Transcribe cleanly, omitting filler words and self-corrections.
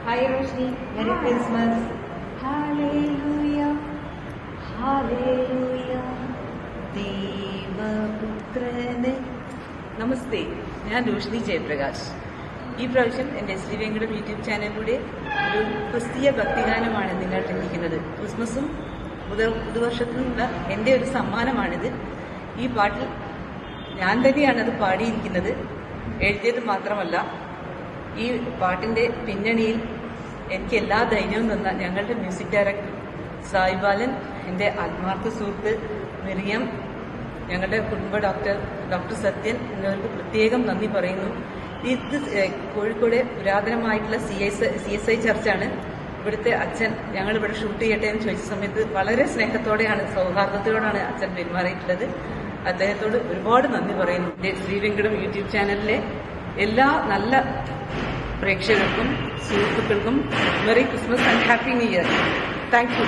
Hi Roshni, merry Christmas. Hallelujah hallelujah ദൈവപുത്രനെ. നമസ്തേ, ഞാൻ റോഷ്നി ജയപ്രകാശ്. ഈ പ്രാവശ്യം എൻ്റെ ശ്രീ വെങ്കടം യൂട്യൂബ് ചാനലിലൂടെ ഒരു ക്രിസ്തീയ ഭക്തിഗാനമാണ് നിങ്ങൾക്ക് എത്തിക്കുന്നത്. ക്രിസ്മസും പുതുവർഷത്തിനുള്ള എൻ്റെ ഒരു സമ്മാനമാണിത്. ഈ പാട്ടിൽ ഞാൻ തന്നെയാണ് അത് പാടിയിരിക്കുന്നത്, എഴുതിയത് മാത്രമല്ല. ഈ പാട്ടിന്റെ പിന്നണിയിൽ എനിക്ക് എല്ലാ ധൈര്യവും തന്ന ഞങ്ങളുടെ മ്യൂസിക് ഡയറക്ടർ സായി ബാലൻ, എൻ്റെ ആത്മാർത്ഥ സുഹൃത്ത് മിറിയം, ഞങ്ങളുടെ കുടുംബ ഡോക്ടർ സത്യൻ എന്നിവർക്ക് പ്രത്യേകം നന്ദി പറയുന്നു. ഇത് കോഴിക്കോട് പുരാതനമായിട്ടുള്ള CSI ചർച്ചാണ്. ഇവിടുത്തെ അച്ഛൻ ഞങ്ങളിവിടെ ഷൂട്ട് ചെയ്യട്ടെ എന്ന് ചോദിച്ച സമയത്ത് വളരെ സ്നേഹത്തോടെയാണ്, സൗഹാർദ്ദത്തോടാണ് അച്ഛൻ പെരുമാറിയിട്ടുള്ളത്. അദ്ദേഹത്തോട് ഒരുപാട് നന്ദി പറയുന്നു. എൻ്റെ ശ്രീ വെങ്കടം യൂട്യൂബ് ചാനലിലെ എല്ലാ നല്ല പ്രേക്ഷകർക്കും സുഹൃത്തുക്കൾക്കും merry Christmas and happy new year. Thank you.